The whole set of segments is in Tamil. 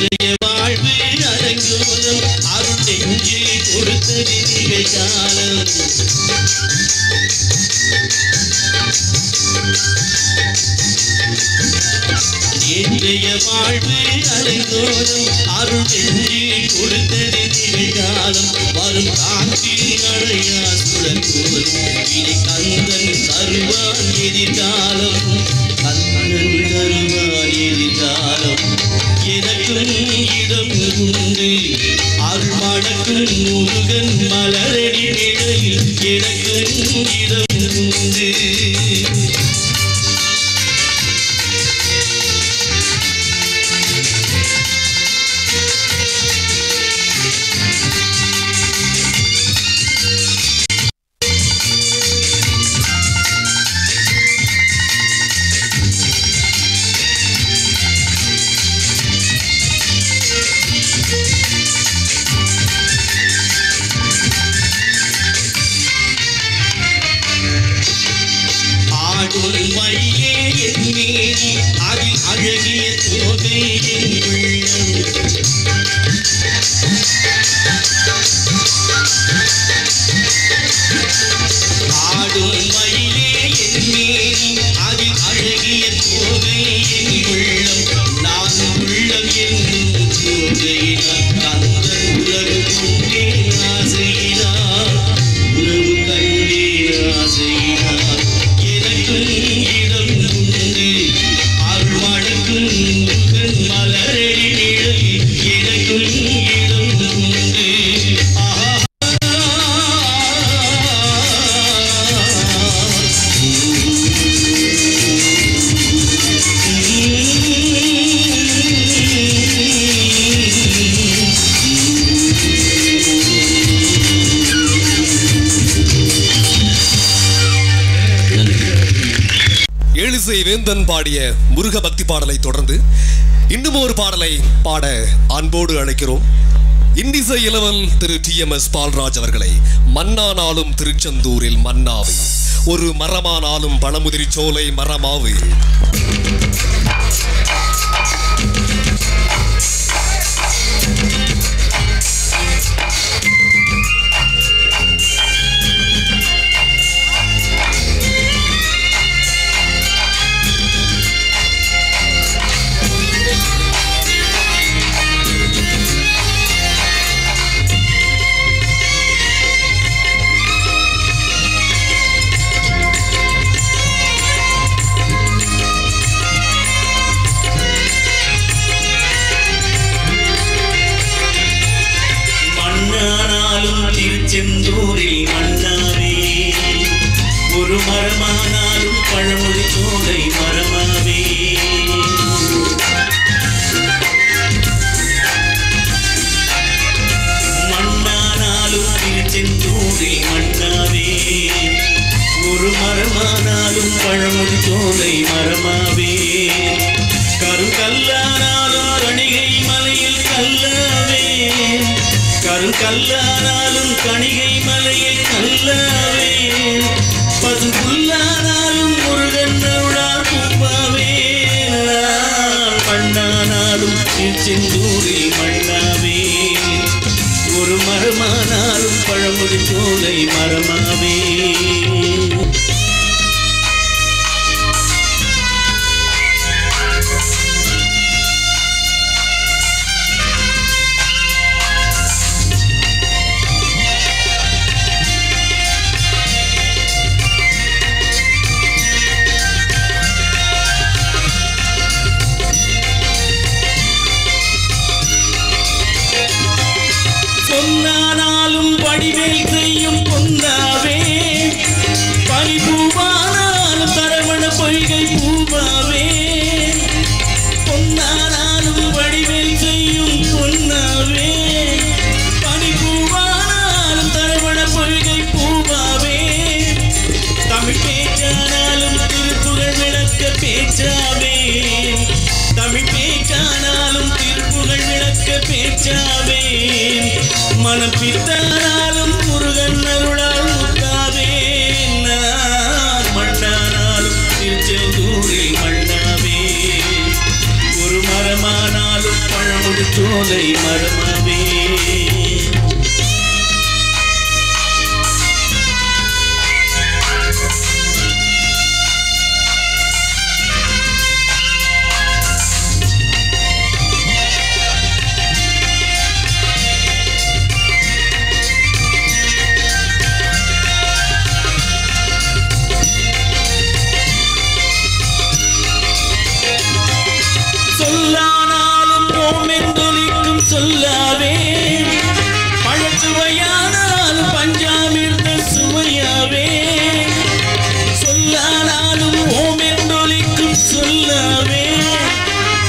இன்றைய வாழ்வு அலங்கோலம் அருள் நெஞ்சு கொடுத்தது நிகழ்காலம் இன்றைய வாழ்வு அலங்கோலம் அருள் நெஞ்சு கொடுத்தது நிகழ்காலம் வரும் காட்சி அழையா சுழற்கோலம் இனி கந்தன் தருவான் எதிர்காலம் கந்தன் தருவான் எதிர்காலம் எனக்கும் இடம் உண்டு அருள் மணக்கும் முருகன் மலரடி நிலையில் எனக்கும் இடம் உண்டு அதில் அழகிய தோகை என் உள்ளம் ஆடும் மயிலே என் மேனி அதில் அழகிய தோகை என் உள்ளம் நான் உள்ளம் என்னும் தோகையினார் கந்தன் உறவு கொண்டேன் ஆசையினார் உறவு கண்டேன் ஆசையினார் எனக்கும் இடம் உண்டு அருள் மணக்கும் முருகன் மலரடி நிழலில் எனக்கும் இடம் உண்டு எழிசை வேந்தன் பாடிய முருக பக்தி பாடலை தொடர்ந்து இன்னும் ஒரு பாடலை பாட அன்போடு அழைக்கிறோம். இன்னிசை இளவல் திரு TMS பால்ராஜ் அவர்களை. மன்னானாலும் திருச்செந்தூரில் மன்னாவே ஒரு மரமானாலும் பழமுதிரி சோலை மரமாவே. திருச்செந்தூரில் மன்னாவே ஒரு மரமானாலும் பழமொழி சோலை மரமாவே மண்ணானாலும் திருச்செந்தூரில் மன்னாவே ஒரு மரமானாலும் பழமொழி சோலை மரமாவே கருங்கல்லானாலும் கணிகை மலையில் கல்லாவே கருங்கல்லானாலும் கணிகை மலையில் கல்லாவே பசும்புல்லானாலும் முருகன் அருளால் பூப்பாவே மண்ணானாலும் திருச்செந்தூரில் மண்ணாவே ஒரு மரமானாலும் பழமொழி சோலை மரமாவே பொன்னானாலும் படிவேல் செய்யும் பொன்னாவே பனிபூவானாலும் தரவண பொய்கை பூவாவே பொன்னானாலும் படிவேல் செய்யும் பொன்னாவே பனிபூவானாலும் தரவண பொய்கை பூவாவே தமிழ் பேச்சானாலும் திருப்புகழ் விளக்க பேச்சாவே தமிழ் பேச்சானாலும் திருப்புகழ் விளக்க பேச்சாவே மனம் பித்தானாலும் முருகன் அருளால் முத்தாவே மண்ணானாலும் திருச்செந்தூரில் பழமுது சோலை மரமாவே சொல்லானாலும் ஓமென்றொலிக்கும் சொல்லாவே பழச்சுவையானாலும் பஞ்சாமிர்த சுவையாவே சொல்லானாலும் ஓமென்றொலிக்கும் சொல்லாவே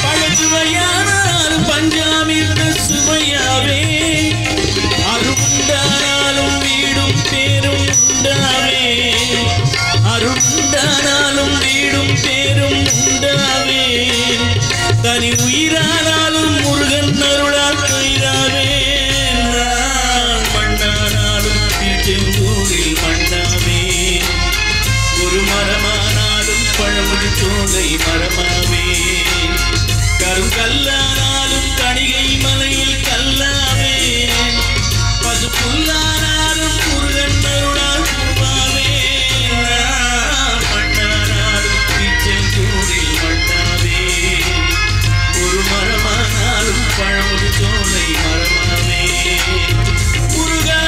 பழச்சுவையானாலும் பஞ்சாமிர்த சுவையாவே அருண்டானாலும் வீடும் பேரும் உண்டாவே அருண்டானாலும் வீடும் பேரும் உண்டாவே தனி உயிரானாலும் முருகன் அருளால் கயிறாவே மண்ணானாலும் திருச்செந்தூரில் மண்ணாவே ஒரு மரமானாலும் பழமுடி சோலை மரமாவே கருங்கல்லானாலும் கணிகை மலையில் கல்லாவே பசுப்புல்லானாலும் முருகன் அருளால் பூவாவே மண்ணானாலும் திருச்செந்தூரில் மண்ணாவே ஒரு மரமானாலும் பழமுடி சோலை மரமாவே Muruga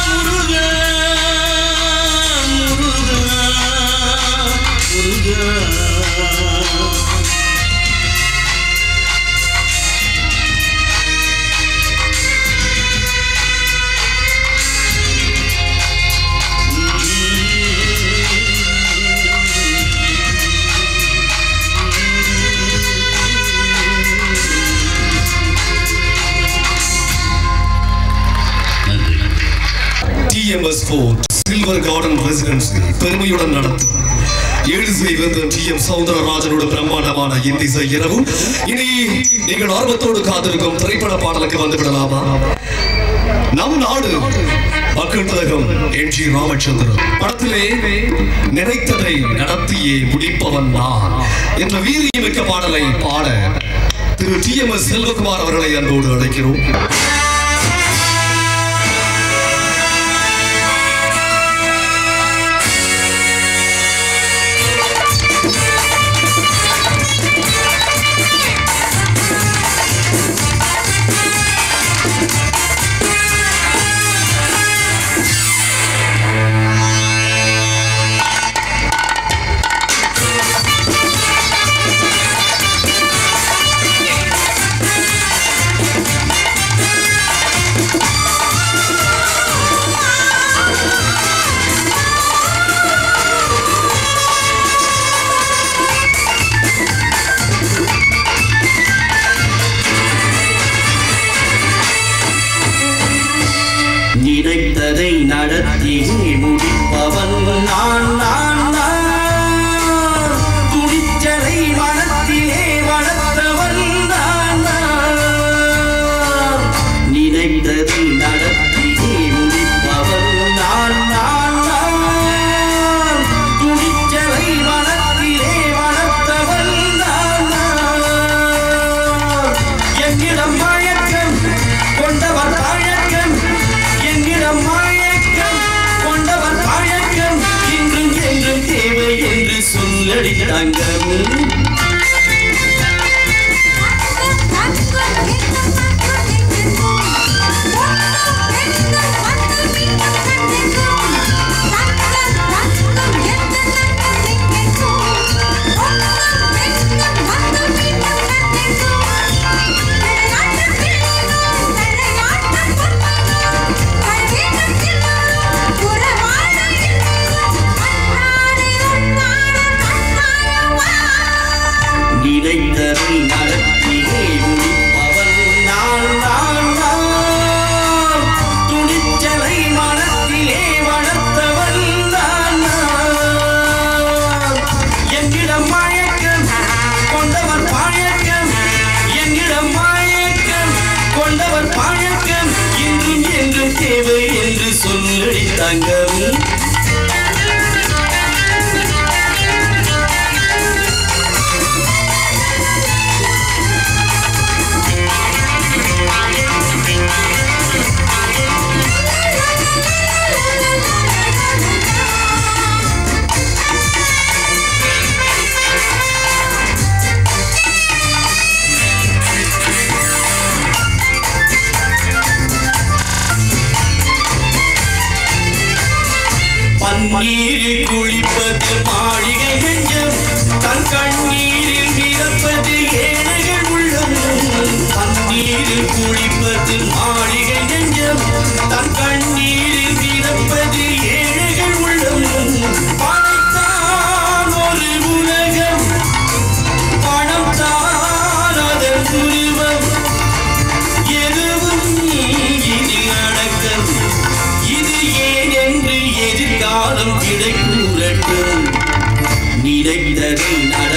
Muruga Muruga Muruga TMS Fort Silver Garden Residency பெருமையுடன் நடத்தும் எழுதிசை வேந்தன் TM சௌந்தரராஜனோட பிரம்மாண்டமான இந்திசை இரவும். இனி நீங்கள் ஆர்வத்தோடு காத்திருக்கும் திரைப்பட பாடலுக்கு வந்து விடலாமா? நம் நாடு மக்கள் திலகம் NG ராமச்சந்திரன் படத்திலே நினைத்ததை நடத்தியே முடிப்பவன் நான் என்ற வீரியமிக்க பாடலை பாட திரு TMS செல்வகுமார் அவர்களை அன்போடு அழைக்கிறோம். நினைத்ததை நடத்தி முடிப்பவன் நான் நான் நான் துணிச்சலை மனத்திலே வளர்த்தவன் நான் நான் நினைத்ததை நடத்தி முடிப்பவன் நான் நான் நான் துணிச்சலை மனத்திலே வளர்த்தவன் நான் நான் என்னிடம் மயக்கம் கொண்டவர் பழக்கம் என்னிடம் மயக்கம் கொண்டவர் பழக்கம் இன்றும் என்றும் தேவை என்று சொல்லடி தங்கம் கண்ணீரில் மிதப்பது ஏழைகள் உள்ளம் தண்ணீரில் குளிப்பது மாளிகை நெஞ்சம் தன் கண்ணீரில் மிதப்பது ஏழைகள் உள்ளம் படைத்தான் ஒரு உலகம் பணம் தான் அதன் உருவம் எதுவும் இது அடக்கம் இது ஏன் என்று எதிர்காலம் கிடைக்கூறட்டும் நினைத்ததை நட